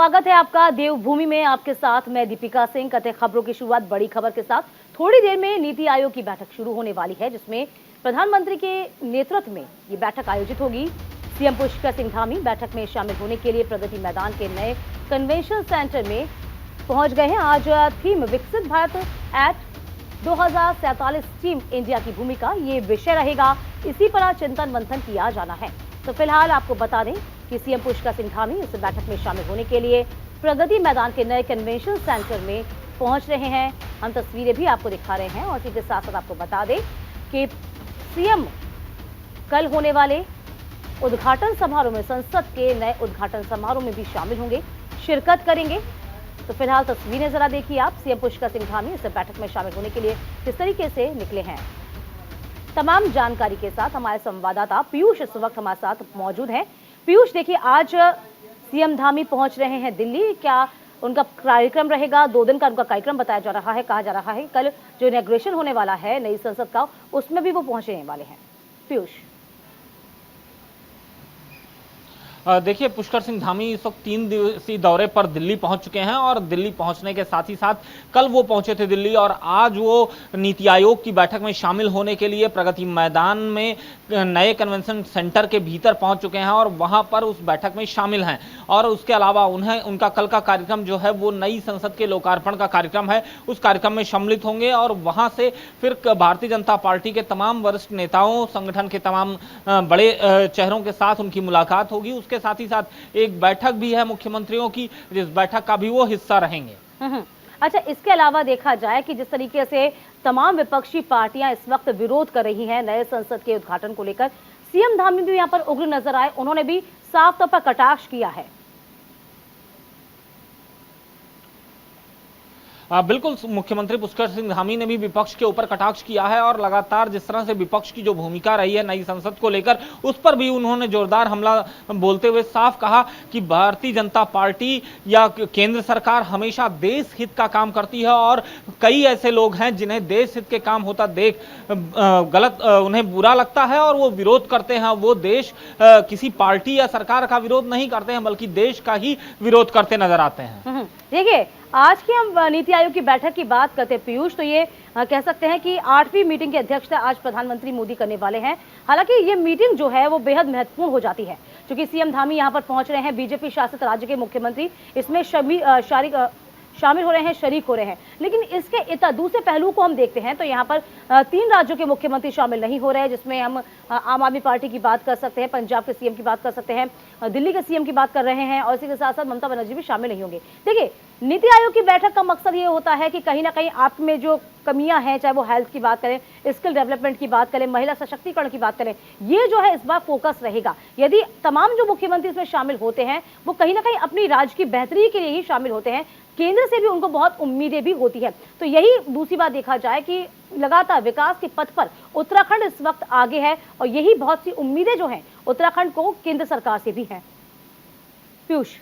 स्वागत है आपका देवभूमि में। आपके साथ मैं दीपिका सिंह। करते खबरों की शुरुआत बड़ी खबर के साथ। थोड़ी देर में नीति आयोग की बैठक शुरू होने वाली है, जिसमें प्रधानमंत्री के नेतृत्व में ये बैठक आयोजित होगी। सीएम पुष्कर सिंह धामी बैठक में शामिल होने के लिए प्रगति मैदान के नए कन्वेंशन सेंटर में पहुंच गए हैं। आज थीम विकसित भारत एट 2047 टीम इंडिया की भूमिका ये विषय रहेगा। इसी पर आज चिंतन मंथन किया जाना है। तो फिलहाल आपको बता दें कि सीएम पुष्कर सिंह धामी इस बैठक में शामिल होने के लिए प्रगति मैदान के नए कन्वेंशन सेंटर में पहुंच रहे हैं। हम तस्वीरें भी आपको दिखा रहे हैं और इसी के साथ साथ आपको बता दें कि सीएम कल होने वाले उद्घाटन समारोह में, संसद के नए उद्घाटन समारोह में भी शामिल होंगे, शिरकत करेंगे। तो फिलहाल तस्वीरें जरा देखिए आप। सीएम पुष्कर सिंह धामी इस बैठक में शामिल होने के लिए किस तरीके से निकले हैं। तमाम जानकारी के साथ हमारे संवाददाता पीयूष इस वक्त हमारे साथ मौजूद हैं। पीयूष, देखिए आज सीएम धामी पहुंच रहे हैं दिल्ली। क्या उनका कार्यक्रम रहेगा? 2 दिन का उनका कार्यक्रम बताया जा रहा है, कहा जा रहा है कल जो इनॉग्रेशन होने वाला है नई संसद का, उसमें भी वो पहुंचने वाले हैं। पीयूष, देखिए, पुष्कर सिंह धामी इस वक्त 3 दिवसीय दौरे पर दिल्ली पहुंच चुके हैं और दिल्ली पहुंचने के साथ ही साथ कल वो पहुंचे थे दिल्ली और आज वो नीति आयोग की बैठक में शामिल होने के लिए प्रगति मैदान में नए कन्वेंशन सेंटर के भीतर पहुंच चुके हैं और वहां पर उस बैठक में शामिल हैं। और उसके अलावा उनका कल का कार्यक्रम जो है वो नई संसद के लोकार्पण का कार्यक्रम है, उस कार्यक्रम में सम्मिलित होंगे और वहां से फिर भारतीय जनता पार्टी के तमाम वरिष्ठ नेताओं, संगठन के तमाम बड़े चेहरों के साथ उनकी मुलाकात होगी। उसके साथ ही साथ एक बैठक भी है मुख्यमंत्रियों की, जिस बैठक का भी वो हिस्सा रहेंगे। अच्छा, इसके अलावा देखा जाए कि जिस तरीके से तमाम विपक्षी पार्टियां इस वक्त विरोध कर रही हैं नए संसद के उद्घाटन को लेकर, सीएम धामी भी यहां पर उग्र नजर आए। उन्होंने भी साफ तौर पर कटाक्ष किया है। बिल्कुल, मुख्यमंत्री पुष्कर सिंह धामी ने भी विपक्ष के ऊपर कटाक्ष किया है और लगातार जिस तरह से विपक्ष की जो भूमिका रही है नई संसद को लेकर, उस पर भी उन्होंने जोरदार हमला बोलते हुए साफ कहा कि भारतीय जनता पार्टी या केंद्र सरकार हमेशा देश हित का काम करती है और कई ऐसे लोग हैं जिन्हें देश हित के काम होता देख उन्हें बुरा लगता है और वो विरोध करते हैं। वो देश किसी पार्टी या सरकार का विरोध नहीं करते हैं, बल्कि देश का ही विरोध करते नजर आते हैं। देखिए, आज की हम नीति आयोग की बैठक की बात करते हैं पीयूष, तो ये कह सकते हैं कि 8वीं मीटिंग की अध्यक्षता आज प्रधानमंत्री मोदी करने वाले हैं। हालांकि ये मीटिंग जो है वो बेहद महत्वपूर्ण हो जाती है, क्योंकि सीएम धामी यहां पर पहुंच रहे हैं। बीजेपी शासित राज्य के मुख्यमंत्री इसमें शामिल हो रहे हैं, शरीक हो रहे हैं। लेकिन इसके दूसरे पहलू को हम देखते हैं तो यहाँ पर 3 राज्यों के मुख्यमंत्री शामिल नहीं हो रहे हैं, जिसमें हम आम आदमी पार्टी की बात कर सकते हैं, पंजाब के सीएम की बात कर सकते हैं, दिल्ली के सीएम की बात कर रहे हैं और इसी के साथ साथ ममता बनर्जी भी शामिल नहीं होंगे। देखिए, नीति आयोग की बैठक का मकसद ये होता है कि कहीं ना कहीं आप में जो कमियां हैं, चाहे वो हेल्थ की बात करें, स्किल डेवलपमेंट की बात करें, महिला सशक्तिकरण की बात करें, ये जो है इस बार फोकस रहेगा। यदि तमाम जो मुख्यमंत्री इसमें शामिल होते हैं वो कहीं ना कहीं अपनी राज्य की बेहतरी के लिए ही शामिल होते हैं, केंद्र से भी उनको बहुत उम्मीदें भी होती है। तो यही दूसरी बात देखा जाए कि लगातार विकास के पथ पर उत्तराखंड इस वक्त आगे है और यही बहुत सी उम्मीदें जो हैं उत्तराखंड को केंद्र सरकार से भी हैं। पीयूष,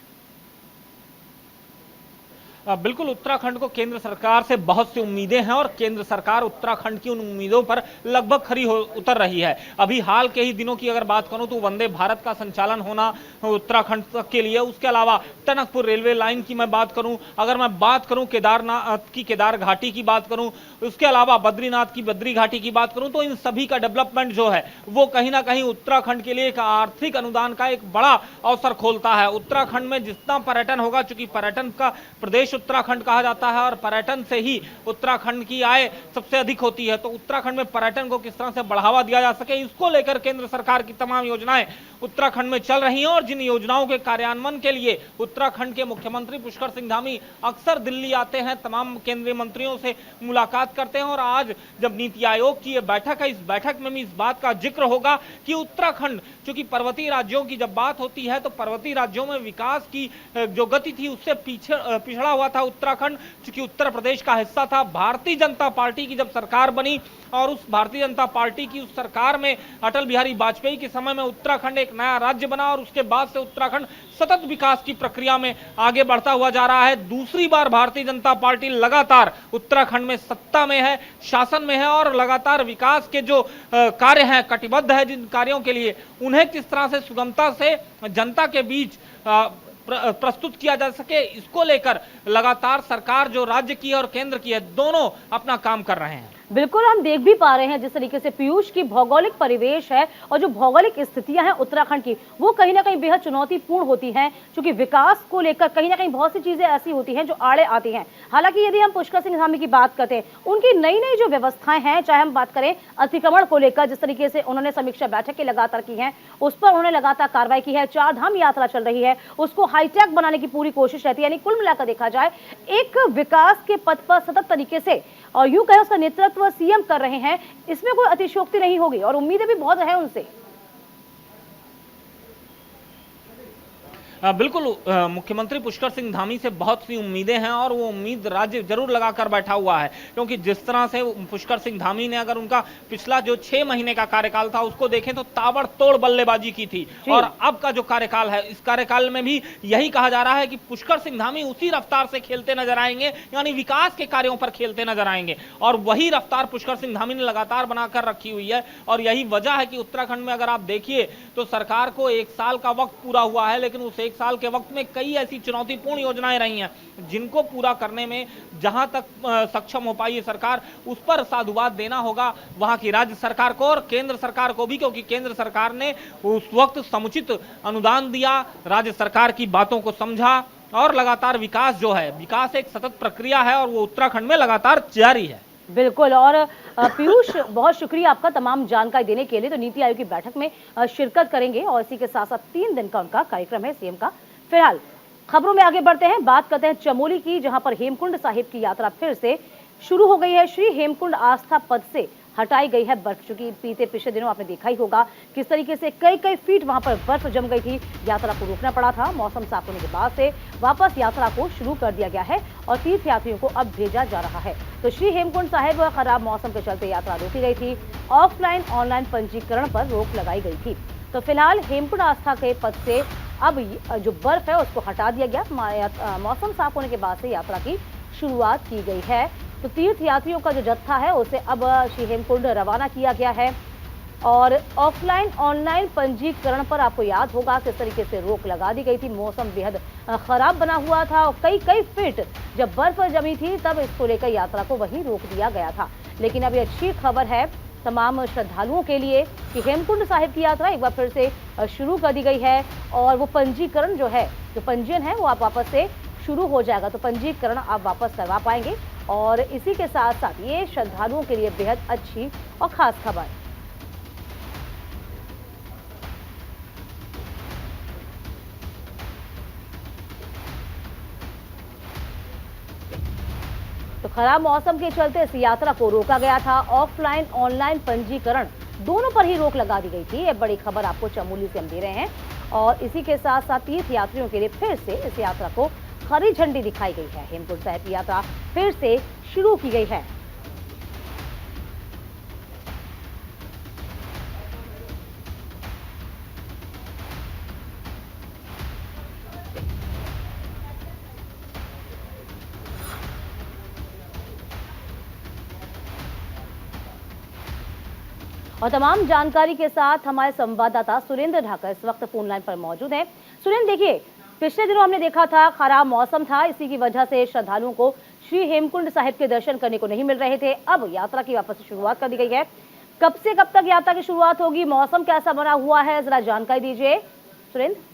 बिल्कुल, उत्तराखंड को केंद्र सरकार से बहुत सी उम्मीदें हैं और केंद्र सरकार उत्तराखंड की उन उम्मीदों पर लगभग खरी उतर रही है। अभी हाल के ही दिनों की अगर बात करूं तो वंदे भारत का संचालन होना उत्तराखंड तक के लिए, उसके अलावा टनकपुर रेलवे लाइन की मैं बात करूं, अगर मैं बात करूं केदारनाथ की केदार घाटी की बात करूं, उसके अलावा बद्रीनाथ की बद्री घाटी की बात करूं, तो इन सभी का डेवलपमेंट जो है वो कहीं ना कहीं उत्तराखंड के लिए एक आर्थिक अनुदान का एक बड़ा अवसर खोलता है। उत्तराखंड में जितना पर्यटन होगा, चूंकि पर्यटन का प्रदेश उत्तराखंड कहा जाता है और पर्यटन से ही उत्तराखंड की आय सबसे अधिक होती है, तो उत्तराखंड में पर्यटन को किस तरह से बढ़ावा दिया जा सके, इसको लेकर केंद्र सरकार की तमाम योजनाएं उत्तराखंड में चल रही हैं। और जिन योजनाओं के कार्यान्वयन के लिए उत्तराखंड के मुख्यमंत्री पुष्कर सिंह धामी अक्सर दिल्ली आते हैं, तमाम केंद्रीय मंत्रियों से मुलाकात करते हैं और आज जब नीति आयोग की यह बैठक है, इस बैठक में भी इस बात का जिक्र होगा कि उत्तराखंड, चूंकि पर्वतीय राज्यों की जब बात होती है तो पर्वतीय राज्यों में विकास की जो गति थी उससे पिछड़ा हुआ था उत्तराखंड, चूंकि उत्तर प्रदेश का हिस्सा था। भारतीय जनता पार्टी की जब सरकार बनी और उस भारतीय जनता पार्टी की उस सरकार में अटल बिहारी वाजपेयी के समय में उत्तराखंड एक नया राज्य बना और उसके बाद से उत्तराखंड सतत विकास की प्रक्रिया में आगे बढ़ता हुआ जा रहा है। दूसरी बार भारतीय जनता पार्टी लगातार उत्तराखंड में सत्ता में है, शासन में है और लगातार विकास के जो कार्य हैं, कटिबद्ध है जिन कार्यों के लिए, उन्हें किस तरह से सुगमता से जनता के बीच प्रस्तुत किया जा सके, इसको लेकर लगातार सरकार जो राज्य की है और केंद्र की है, दोनों अपना काम कर रहे हैं। बिल्कुल, हम देख भी पा रहे हैं जिस तरीके से पीयूष की भौगोलिक परिवेश है और जो भौगोलिक स्थितियां हैं उत्तराखंड की, वो कहीं ना कहीं बेहद चुनौतीपूर्ण होती हैं, क्योंकि विकास को लेकर कहीं ना कहीं बहुत सी चीजें ऐसी होती हैं जो आड़े आती हैं। हालांकि यदि हम पुष्कर सिंह धामी की बात करते हैं, उनकी नई नई जो व्यवस्थाएं हैं, चाहे हम बात करें अतिक्रमण को लेकर, जिस तरीके से उन्होंने समीक्षा बैठकें लगातार की हैं, उस पर उन्होंने लगातार कार्रवाई की है। 4 धाम यात्रा चल रही है, उसको हाईटेक बनाने की पूरी कोशिश रहती है। यानी कुल मिलाकर देखा जाए, एक विकास के पथ पर सतत तरीके से और यूं कहें उसका नेतृत्व सीएम कर रहे हैं, इसमें कोई अतिशयोक्ति नहीं होगी और उम्मीदें भी बहुत है उनसे। बिल्कुल, मुख्यमंत्री पुष्कर सिंह धामी से बहुत सी उम्मीदें हैं और वो उम्मीद राज्य जरूर लगाकर बैठा हुआ है, क्योंकि जिस तरह से पुष्कर सिंह धामी ने अगर उनका पिछला जो 6 महीने का कार्यकाल था उसको देखें तो ताबड़तोड़ बल्लेबाजी की थी, और अब का जो कार्यकाल है, इस कार्यकाल में भी यही कहा जा रहा है कि पुष्कर सिंह धामी उसी रफ्तार से खेलते नजर आएंगे, यानी विकास के कार्यों पर खेलते नजर आएंगे। और वही रफ्तार पुष्कर सिंह धामी ने लगातार बनाकर रखी हुई है, और यही वजह है कि उत्तराखंड में अगर आप देखिए तो सरकार को 1 साल का वक्त पूरा हुआ है, लेकिन उस 1 साल के वक्त में कई ऐसी चुनौतीपूर्ण योजनाएं रही हैं जिनको पूरा करने में जहां तक सक्षम हो पाई है सरकार, उस पर साधुवाद देना होगा वहां की राज्य सरकार को और केंद्र सरकार को भी, क्योंकि केंद्र सरकार ने उस वक्त समुचित अनुदान दिया, राज्य सरकार की बातों को समझा, और लगातार विकास जो है, विकास एक सतत प्रक्रिया है और वो उत्तराखंड में लगातार जारी है। बिल्कुल, और पीयूष, बहुत शुक्रिया आपका तमाम जानकारी देने के लिए। तो नीति आयोग की बैठक में शिरकत करेंगे और इसी के साथ साथ 3 दिन का उनका कार्यक्रम है सीएम का। फिलहाल खबरों में आगे बढ़ते हैं, बात करते हैं चमोली की, जहां पर हेमकुंड साहिब की यात्रा फिर से शुरू हो गई है। श्री हेमकुंड आस्था पथ से हटाई गई है बर्फ, चूंकि बीते पिछले दिनों आपने देखा ही होगा किस तरीके से कई फीट वहां पर बर्फ जम गई थी, यात्रा को रोकना पड़ा था। मौसम साफ होने के बाद से वापस यात्रा को शुरू कर दिया गया है और तीर्थ यात्रियों को अब भेजा जा रहा है। तो श्री हेमकुंड साहिब खराब मौसम के चलते यात्रा रोकी गई थी, ऑफलाइन ऑनलाइन पंजीकरण पर रोक लगाई गई थी। तो फिलहाल हेमकुंड आस्था के पथ से अब जो बर्फ है उसको हटा दिया गया। मौसम साफ होने के बाद से यात्रा की शुरुआत की गई है। तो तीर्थ यात्रियों का जो जत्था है उसे अब श्री हेमकुंड रवाना किया गया है, और ऑफलाइन ऑनलाइन पंजीकरण पर आपको याद होगा किस तरीके से रोक लगा दी गई थी। मौसम बेहद खराब बना हुआ था और कई फीट जब बर्फ जमी थी तब इसको लेकर यात्रा को वहीं रोक दिया गया था। लेकिन अब ये अच्छी खबर है तमाम श्रद्धालुओं के लिए कि हेमकुंड साहिब की यात्रा एक बार फिर से शुरू कर दी गई है, और वो पंजीकरण जो है, जो पंजीयन है, वो आप वापस से शुरू हो जाएगा। तो पंजीकरण आप वापस करवा पाएंगे, और इसी के साथ साथ ये श्रद्धालुओं के लिए बेहद अच्छी और खास खबर। तो खराब मौसम के चलते इस यात्रा को रोका गया था। ऑफलाइन ऑनलाइन पंजीकरण दोनों पर ही रोक लगा दी गई थी। ये बड़ी खबर आपको चमोली से हम दे रहे हैं, और इसी के साथ साथ तीर्थ यात्रियों के लिए फिर से इस यात्रा को हरी झंडी दिखाई गई है। हेमकुंड साहिब की यात्रा फिर से शुरू की गई है। और तमाम जानकारी के साथ हमारे संवाददाता सुरेंद्र ढाका इस वक्त फोन लाइन पर मौजूद है। सुरेंद्र, देखिए, पिछले दिनों हमने देखा था खराब मौसम था, इसी की वजह से श्रद्धालुओं को श्री हेमकुंड साहिब के दर्शन करने को नहीं मिल रहे थे। अब यात्रा की वापस से शुरुआत कर दी गई है। कब से कब तक यात्रा की शुरुआत होगी, मौसम कैसा बना हुआ है, जरा जानकारी दीजिए सुरेंद्र।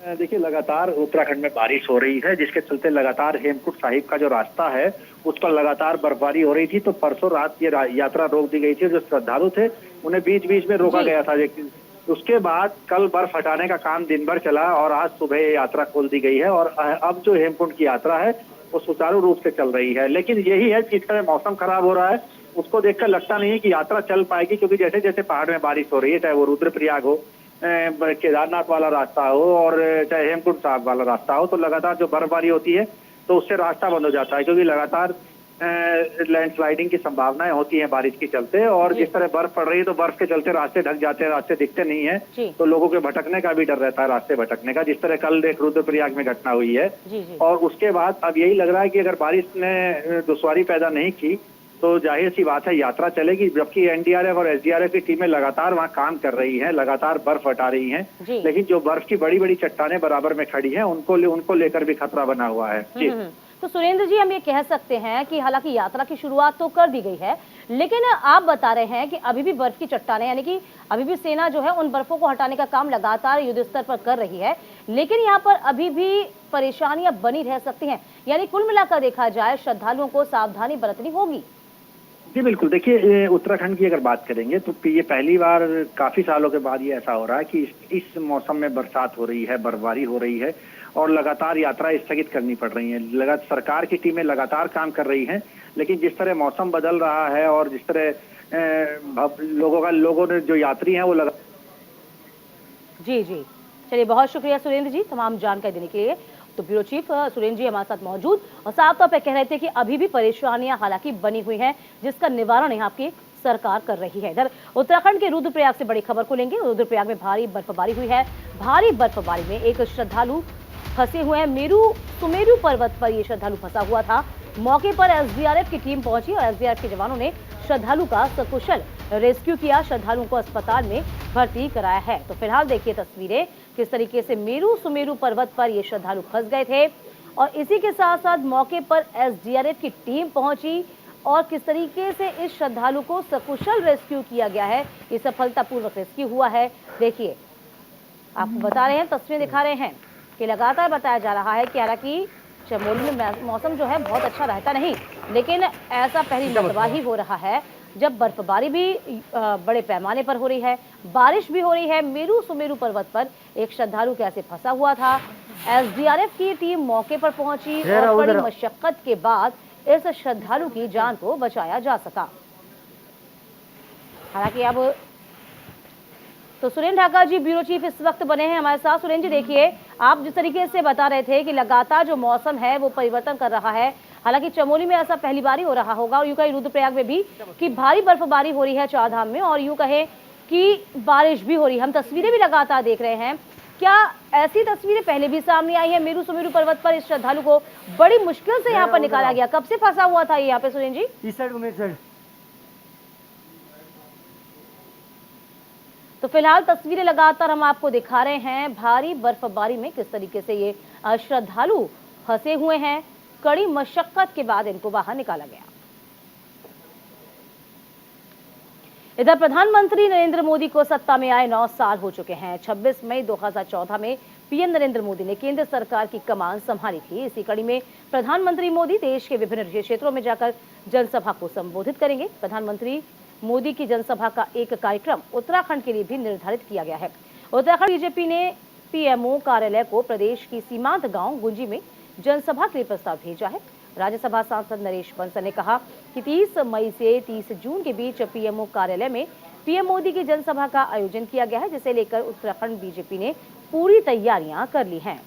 देखिए, लगातार उत्तराखंड में बारिश हो रही है, जिसके चलते लगातार हेमकुंड साहिब का जो रास्ता है उस पर लगातार बर्फबारी हो रही थी। तो परसों रात ये यात्रा रोक दी गई थी। जो श्रद्धालु थे उन्हें बीच बीच में रोका गया था, लेकिन उसके बाद कल बर्फ हटाने का काम दिन भर चला और आज सुबह ये यात्रा खोल दी गई है। और अब जो हेमकुंड की यात्रा है वो सुचारू रूप से चल रही है। लेकिन यही है कि इस तरह मौसम खराब हो रहा है, उसको देखकर लगता नहीं है कि यात्रा चल पाएगी, क्योंकि जैसे जैसे पहाड़ में बारिश हो रही है, चाहे वो रुद्रप्रयाग हो, केदारनाथ वाला रास्ता हो, और चाहे हेमकुंड साहिब वाला रास्ता हो, तो लगातार जो बर्फबारी होती है तो उससे रास्ता बंद हो जाता है, क्योंकि लगातार लैंडस्लाइडिंग की संभावनाएं होती हैं बारिश के चलते। और जिस तरह बर्फ पड़ रही है तो बर्फ के चलते रास्ते ढक जाते हैं, रास्ते दिखते नहीं है, तो लोगों के भटकने का भी डर रहता है, रास्ते भटकने का, जिस तरह कल एक रुद्रप्रयाग में घटना हुई है। और उसके बाद अब यही लग रहा है कि अगर बारिश ने दुश्वारी पैदा नहीं की तो जाहिर सी बात है यात्रा चलेगी, जबकि एनडीआरएफ और एसडीआरएफ की टीमें लगातार वहां काम कर रही हैं, लगातार बर्फ हटा रही हैं। जी। लेकिन जो बर्फ की बड़ी बड़ी चट्टानें बराबर में खड़ी हैं, उनको लेकर भी खतरा बना हुआ है। जी। तो सुरेंद्र जी, हम ये कह सकते हैं कि हालांकि यात्रा की शुरुआत तो कर दी गई है, लेकिन आप बता रहे हैं कि अभी भी बर्फ की चट्टानें, यानी कि अभी भी सेना जो है उन बर्फों को हटाने का काम लगातार युद्ध स्तर पर कर रही है, लेकिन यहाँ पर अभी भी परेशानियां बनी रह सकती हैं। यानी कुल मिलाकर देखा जाए श्रद्धालुओं को सावधानी बरतनी होगी। जी बिल्कुल, देखिए ये उत्तराखंड की अगर बात करेंगे तो ये पहली बार काफी सालों के बाद ये ऐसा हो रहा है कि इस मौसम में बरसात हो रही है, बर्फबारी हो रही है और लगातार यात्रा स्थगित करनी पड़ रही है। लगातार सरकार की टीमें लगातार काम कर रही हैं, लेकिन जिस तरह मौसम बदल रहा है और जिस तरह लोगों ने जो यात्री हैं वो लगा। जी जी, चलिए बहुत शुक्रिया सुरेंद्र जी तमाम जानकारी देने के लिए। तो ब्यूरो चीफ सुरेंद्र जी हमारे साथ मौजूद और साफ तौर पर कह रहे थे कि अभी भी परेशानियां हालांकि बनी हुई हैं, जिसका निवारण यहाँ की सरकार कर रही है। इधर उत्तराखंड के रुद्रप्रयाग से बड़ी खबर को लेंगे। रुद्रप्रयाग में भारी बर्फबारी हुई है। भारी बर्फबारी में एक श्रद्धालु फंसे हुए हैं। सुमेरु पर्वत पर ये श्रद्धालु फंसा हुआ था। मौके पर एसडीआरएफ की टीम पहुंची और एसडीआरएफ के जवानों ने श्रद्धालु का सकुशल रेस्क्यू किया। श्रद्धालुओं को अस्पताल में भर्ती कराया है। तो फिलहाल देखिए तस्वीरें किस तरीके से सुमेरु पर्वत पर ये श्रद्धालु फंस गए थे और इसी के साथ साथ मौके पर एसडीआरएफ की टीम पहुंची और किस तरीके से इस श्रद्धालु को सकुशल रेस्क्यू किया गया है। ये सफलतापूर्वक रेस्क्यू हुआ है। देखिए आपको बता रहे हैं, तस्वीरें दिखा रहे हैं कि लगातार बताया जा रहा है कि हालांकि चमोली में मौसम जो है बहुत अच्छा रहता नहीं, लेकिन ऐसा पहली मरतबा ही हो रहा है जब बर्फबारी भी बड़े पैमाने पर हो रही है, बारिश भी हो रही है। सुमेरु पर्वत पर एक श्रद्धालु कैसे फंसा हुआ था। एसडीआरएफ की टीम मौके पर पहुंची और बड़ी मशक्कत के बाद इस श्रद्धालु की जान को बचाया जा सका। हालांकि अब तो सुरेंद्र ढाका जी ब्यूरो चीफ इस वक्त बने हैं हमारे साथ। सुरेंद्र जी देखिए, आप जिस तरीके से बता रहे थे कि लगातार जो मौसम है वो परिवर्तन कर रहा है, हालांकि चमोली में ऐसा पहली बार ही हो रहा होगा और यूं कहें रुद्रप्रयाग में भी कि भारी बर्फबारी हो रही है चारधाम में और यूं कहें कि बारिश भी हो रही है। हम तस्वीरें भी लगातार देख रहे हैं। क्या ऐसी तस्वीरें पहले भी सामने आई है? सुमेरु पर्वत पर इस श्रद्धालु को बड़ी मुश्किल से यहाँ पर निकाला गया। कब से फंसा हुआ था यहाँ पे सुरेंद्र जी? इस साइड। तो फिलहाल तस्वीरें लगातार हम आपको दिखा रहे हैं। भारी बर्फबारी में किस तरीके से ये श्रद्धालु फंसे हुए हैं। कड़ी मशक्कत के बाद इनको बाहर निकाला गया। इधर प्रधानमंत्री नरेंद्र मोदी को सत्ता में आए 9 साल हो चुके हैं। 26 मई 2014 में पीएम नरेंद्र मोदी ने केंद्र सरकार की कमान संभाली थी। इसी कड़ी में प्रधानमंत्री मोदी देश के विभिन्न क्षेत्रों में जाकर जनसभा को संबोधित करेंगे। प्रधानमंत्री मोदी की जनसभा का एक कार्यक्रम उत्तराखंड के लिए भी निर्धारित किया गया है। उत्तराखंड बीजेपी ने पीएमओ कार्यालय को प्रदेश की सीमांत गांव गुंजी में जनसभा के लिए प्रस्ताव भेजा है। राज्यसभा सांसद नरेश बंसल ने कहा कि 30 मई से 30 जून के बीच पीएमओ कार्यालय में पीएम मोदी की जनसभा का आयोजन किया गया है, जिसे लेकर उत्तराखंड बीजेपी ने पूरी तैयारियां कर ली हैं।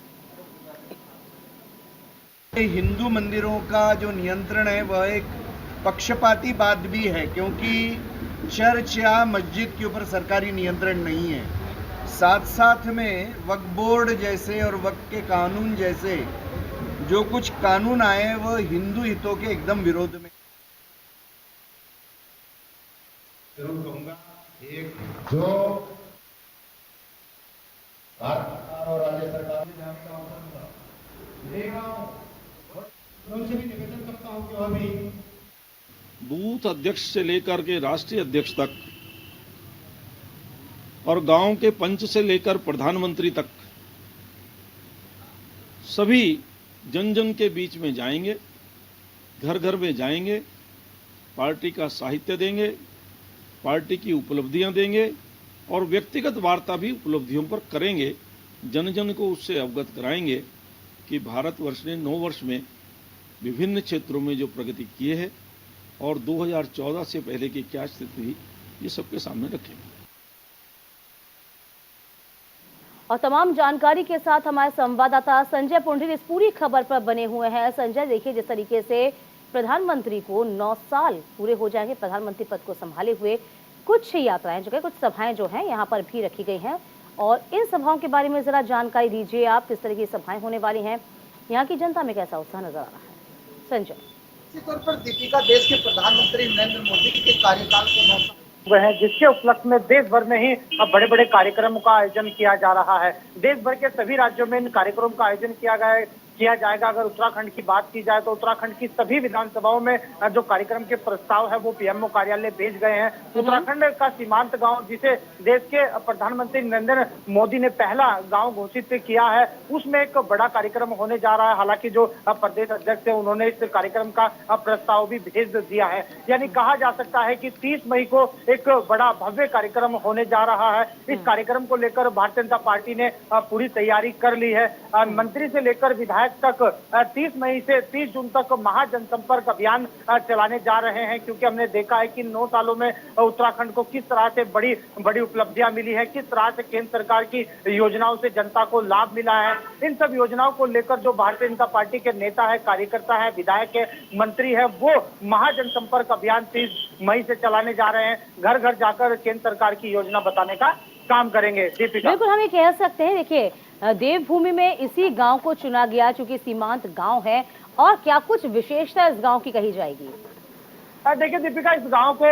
हिंदू मंदिरों का जो नियंत्रण है वह एक पक्षपाती बात भी है, क्योंकि चर्च या मस्जिद के ऊपर सरकारी नियंत्रण नहीं है। साथ साथ में वक्फ बोर्ड जैसे और वक्फ के कानून जैसे जो कुछ कानून आए वह हिंदू हितों के एकदम विरोध में। जरूर कहूंगा, एक जो भारत सरकार और राज्य सरकार उनसे भी निवेदन करता हूं कि वह भी बूथ अध्यक्ष से लेकर के राष्ट्रीय अध्यक्ष तक और गांव के पंच से लेकर प्रधानमंत्री तक सभी जन जन के बीच में जाएंगे, घर घर में जाएंगे, पार्टी का साहित्य देंगे, पार्टी की उपलब्धियां देंगे और व्यक्तिगत वार्ता भी उपलब्धियों पर करेंगे। जन जन को उससे अवगत कराएंगे कि भारतवर्ष ने 9 वर्ष में विभिन्न क्षेत्रों में जो प्रगति किए है और 2014 से पहले की क्या स्थिति थी, ये सबके सामने रखेंगे। और तमाम जानकारी के साथ हमारे संवाददाता संजय पुंडीर इस पूरी खबर पर बने हुए हैं। संजय, देखिए जिस तरीके से प्रधानमंत्री को 9 साल पूरे हो जाएंगे प्रधानमंत्री पद को संभाले हुए, कुछ यात्राएं जो है, कुछ सभाएं जो हैं यहाँ पर भी रखी गई हैं और इन सभाओं के बारे में जरा जानकारी दीजिए आप, किस तरह की सभाएं होने वाली हैं, यहाँ की जनता में कैसा उत्साह नजर आ रहा है? संजय। निश्चित तौर पर दीपिका देश के प्रधानमंत्री नरेंद्र मोदी के कार्यकाल के मौका वह है, जिसके उपलक्ष्य में देश भर में ही अब बड़े बड़े कार्यक्रमों का आयोजन किया जा रहा है। देश भर के सभी राज्यों में इन कार्यक्रमों का आयोजन किया जाएगा। अगर उत्तराखंड की बात की जाए तो उत्तराखंड की सभी विधानसभाओं में जो कार्यक्रम के प्रस्ताव है वो पीएमओ कार्यालय भेज गए हैं। उत्तराखंड का सीमांत गांव, जिसे देश के प्रधानमंत्री नरेंद्र मोदी ने पहला गांव घोषित किया है, उसमें एक बड़ा कार्यक्रम होने जा रहा है। हालांकि जो प्रदेश अध्यक्ष है उन्होंने इस कार्यक्रम का प्रस्ताव भी भेज दिया है। यानी कहा जा सकता है कि 30 मई को एक बड़ा भव्य कार्यक्रम होने जा रहा है। इस कार्यक्रम को लेकर भारतीय जनता पार्टी ने पूरी तैयारी कर ली है। मंत्री से लेकर विधायक तक 30 मई से 30 जून तक महाजनसंपर्क अभियान चलाने जा रहे हैं, क्योंकि हमने देखा है कि 9 सालों में उत्तराखंड को किस तरह से बड़ी बड़ी उपलब्धियां मिली है, किस तरह से केंद्र सरकार की योजनाओं से जनता को लाभ मिला है। इन सब योजनाओं को लेकर जो भारतीय जनता पार्टी के नेता है, कार्यकर्ता है, विधायक है, मंत्री है, वो महाजनसंपर्क अभियान 30 मई से चलाने जा रहे हैं। घर घर जाकर केंद्र सरकार की योजना बताने का काम करेंगे। दीपिका, बिल्कुल हम ये कह सकते हैं, देखिए देवभूमि में इसी गांव को चुना गया चूंकि सीमांत गांव है, और क्या कुछ विशेषता इस गांव की कही जाएगी? देखिए दीपिका, इस गांव को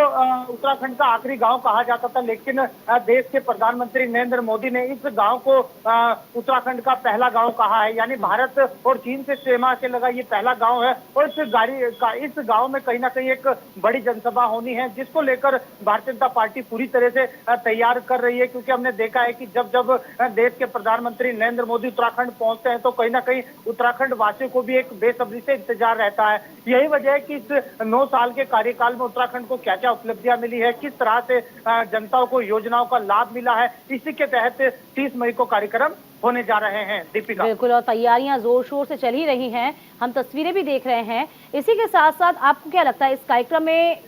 उत्तराखंड का आखिरी गांव कहा जाता था, लेकिन देश के प्रधानमंत्री नरेंद्र मोदी ने इस गांव को उत्तराखंड का पहला गांव कहा है। यानी भारत और चीन से सीमा से लगा ये पहला गांव है, और इस गांव में कहीं ना कहीं एक बड़ी जनसभा होनी है, जिसको लेकर भारतीय जनता पार्टी पूरी तरह से तैयार कर रही है। क्योंकि हमने देखा है कि जब जब देश के प्रधानमंत्री नरेंद्र मोदी उत्तराखंड पहुंचते हैं तो कहीं ना कहीं उत्तराखंड वासियों को भी एक बेसब्री से इंतजार रहता है। यही वजह है कि इस 9 साल के कार्यकाल में उत्तराखंड को क्या क्या उपलब्धियां मिली है, किस तरह से जनता को योजनाओं का लाभ मिला है, इसी के तहत 30 मई को कार्यक्रम होने जा रहे हैं। दीपिका, बिल्कुल, और तैयारियां जोर शोर से चल ही रही हैं, हम तस्वीरें भी देख रहे हैं। इसी के साथ साथ आपको क्या लगता है, इस कार्यक्रम में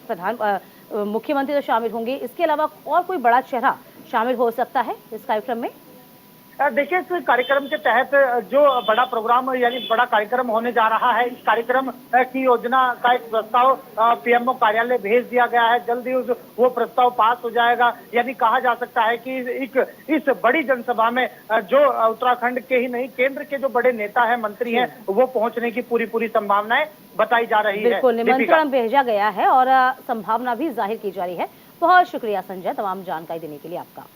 मुख्यमंत्री तो शामिल होंगे, इसके अलावा और कोई बड़ा चेहरा शामिल हो सकता है इस कार्यक्रम में? देखिए, इस कार्यक्रम के तहत जो बड़ा प्रोग्राम यानी बड़ा कार्यक्रम होने जा रहा है, इस कार्यक्रम की योजना का एक प्रस्ताव पीएमओ कार्यालय भेज दिया गया है। जल्दी वो प्रस्ताव पास हो जाएगा। यानी कहा जा सकता है कि इस बड़ी जनसभा में जो उत्तराखंड के ही नहीं, केंद्र के जो बड़े नेता हैं, मंत्री हैं, वो पहुंचने की पूरी संभावनाएं बताई जा रही है। बिल्कुल, निमंत्रण भेजा गया है और संभावना भी जाहिर की जा रही है। बहुत शुक्रिया संजय, तमाम जानकारी देने के लिए आपका।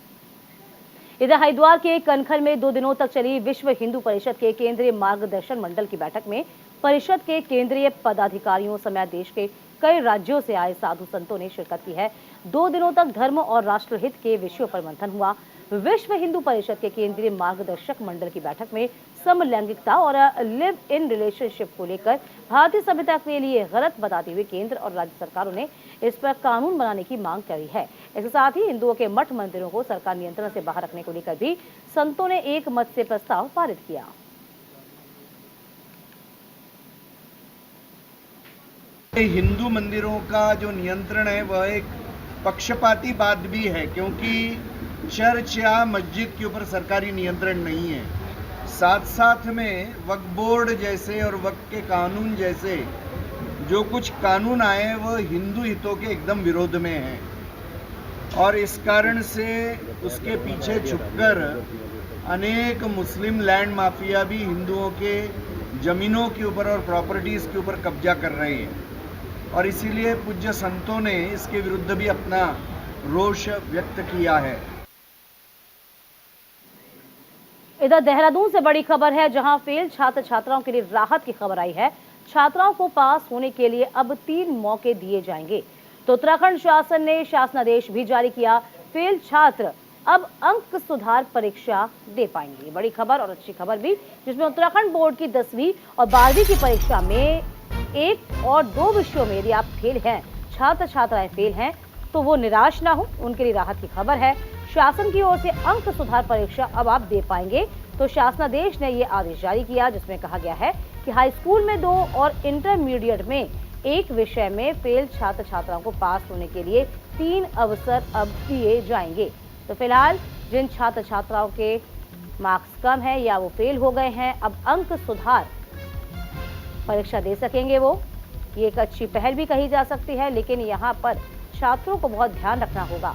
इधर हरिद्वार के कनखल में 2 दिनों तक चली विश्व हिंदू परिषद के केंद्रीय मार्गदर्शन मंडल की बैठक में परिषद के केंद्रीय पदाधिकारियों समेत देश के कई राज्यों से आए साधु संतों ने शिरकत की है। 2 दिनों तक धर्म और राष्ट्रहित के विषयों पर मंथन हुआ। विश्व हिंदू परिषद के केंद्रीय मार्गदर्शक मंडल की बैठक में समलैंगिकता और लिव इन रिलेशनशिप को लेकर भारतीय संविधा के लिए गलत बताते हुए केंद्र और राज्य सरकारों ने इस पर कानून बनाने की मांग करी है। इसके साथ ही हिंदुओं के मठ मंदिरों को सरकार नियंत्रण से बाहर रखने को लेकर भी संतों ने एक मत से प्रस्ताव पारित किया। हिंदू मंदिरों का जो नियंत्रण है वह एक पक्षपाती बात भी है, क्योंकि चर्च या मस्जिद के ऊपर सरकारी नियंत्रण नहीं है। साथ साथ में वक्फ बोर्ड जैसे और वक्फ के कानून जैसे जो कुछ कानून आए हैं वह हिंदू हितों के एकदम विरोध में हैं, और इस कारण से उसके पीछे छुपकर अनेक मुस्लिम लैंड माफिया भी हिंदुओं के जमीनों के ऊपर और प्रॉपर्टीज़ के ऊपर कब्जा कर रहे हैं। और इसीलिए पूज्य संतों ने इसके विरुद्ध भी अपना रोष व्यक्त किया है। इधर देहरादून से बड़ी खबर है, जहां फेल छात्र छात्राओं के लिए राहत की खबर आई है। छात्राओं को पास होने के लिए अब 3 मौके दिए जाएंगे। तो उत्तराखंड शासन ने शासनादेश भी जारी किया। फेल छात्र अब अंक सुधार परीक्षा दे पाएंगे। बड़ी खबर और अच्छी खबर भी, जिसमें उत्तराखंड बोर्ड की 10वीं और 12वीं की परीक्षा में 1 और 2 विषयों में यदि आप फेल हैं, छात्र छात्राएं फेल हैं, तो वो निराश ना हो, उनके लिए राहत की खबर है। शासन की ओर से अंक सुधार परीक्षा अब आप दे पाएंगे। तो शासनादेश ने ये आदेश जारी किया, जिसमें कहा गया है कि हाई स्कूल में 2 और इंटरमीडिएट में 1 विषय में फेल छात्र छात्राओं को पास होने के लिए 3 अवसर अब दिए जाएंगे। तो फिलहाल जिन छात्र छात्राओं के मार्क्स कम है या वो फेल हो गए हैं, अब अंक सुधार परीक्षा दे सकेंगे। वो ये एक अच्छी पहल भी कही जा सकती है, लेकिन यहाँ पर छात्रों को बहुत ध्यान रखना होगा।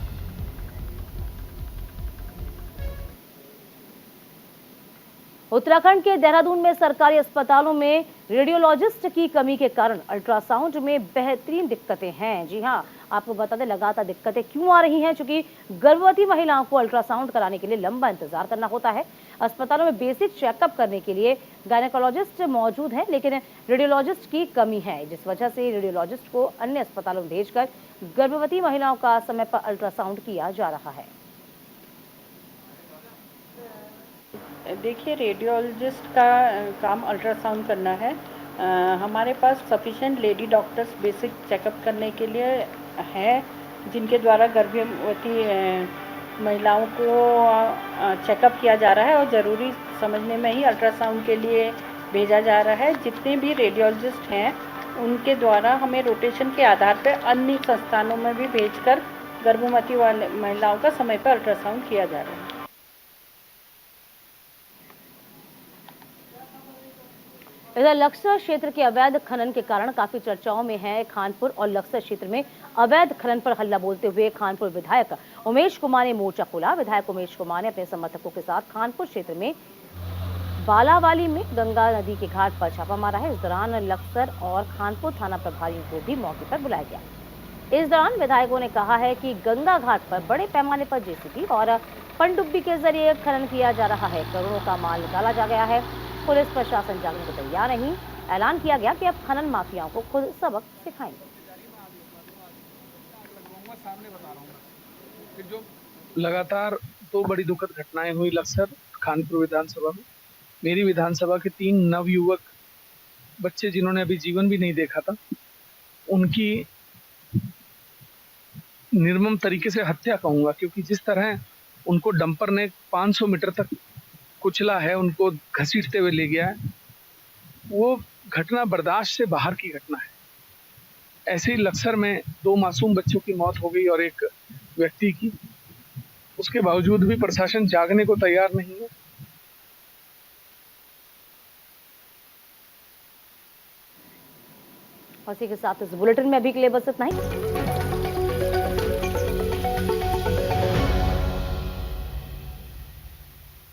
उत्तराखंड के देहरादून में सरकारी अस्पतालों में रेडियोलॉजिस्ट की कमी के कारण अल्ट्रासाउंड में बेहतरीन दिक्कतें हैं। जी हां, आपको बता दें लगातार दिक्कतें क्यों आ रही हैं, क्योंकि गर्भवती महिलाओं को अल्ट्रासाउंड कराने के लिए लंबा इंतजार करना होता है। अस्पतालों में बेसिक चेकअप करने के लिए गायनेकोलॉजिस्ट मौजूद है, लेकिन रेडियोलॉजिस्ट की कमी है, जिस वजह से रेडियोलॉजिस्ट को अन्य अस्पतालों में भेजकर गर्भवती महिलाओं का समय पर अल्ट्रासाउंड किया जा रहा है। देखिए, रेडियोलॉजिस्ट का काम अल्ट्रासाउंड करना है। हमारे पास sufficient lady doctors basic checkup करने के लिए है, जिनके द्वारा गर्भवती महिलाओं को चेकअप किया जा रहा है और ज़रूरी समझने में ही अल्ट्रासाउंड के लिए भेजा जा रहा है। जितने भी रेडियोलॉजिस्ट हैं उनके द्वारा हमें रोटेशन के आधार पर अन्य संस्थानों में भी भेजकर गर्भवती महिलाओं का समय पर अल्ट्रासाउंड किया जा रहा है। इधर लक्सर क्षेत्र के अवैध खनन के कारण काफी चर्चाओं में है। खानपुर और लक्सर क्षेत्र में अवैध खनन पर हल्ला बोलते हुए खानपुर विधायक उमेश कुमार ने मोर्चा खोला। विधायक उमेश कुमार ने अपने समर्थकों के साथ खानपुर क्षेत्र में बालावाली में गंगा नदी के घाट पर छापा मारा है। इस दौरान लक्सर और खानपुर थाना प्रभारियों को भी मौके पर बुलाया गया। इस दौरान विधायकों ने कहा है कि गंगा घाट पर बड़े पैमाने पर जेसीबी और पनडुब्बी के जरिए खनन किया जा रहा है। करोड़ों का माल निकाला जा गया है। पुलिस प्रशासन जागने को तैयार नहीं। ऐलान किया गया कि अब खनन माफियाओं को खुद सबक सिखाएंगे। लगातार 2 बड़ी दुखद घटनाएं हुई लक्सर खानपुर विधानसभा में। मेरी विधानसभा के 3 नवयुवक बच्चे जिन्होंने अभी जीवन भी नहीं देखा था, उनकी निर्मम तरीके से हत्या कहूंगा, क्योंकि जिस तरह उनको डंपर ने 500 मीटर तक कुचला है, उनको घसीटते हुए ले गया है, वो घटना बर्दाश्त से बाहर की घटना है। ऐसे ही लक्सर में 2 मासूम बच्चों की मौत हो गई और एक व्यक्ति की। उसके बावजूद भी प्रशासन जागने को तैयार नहीं है। और इसी के साथ इस बुलेटिन में अभी के लिए बस इतना ही।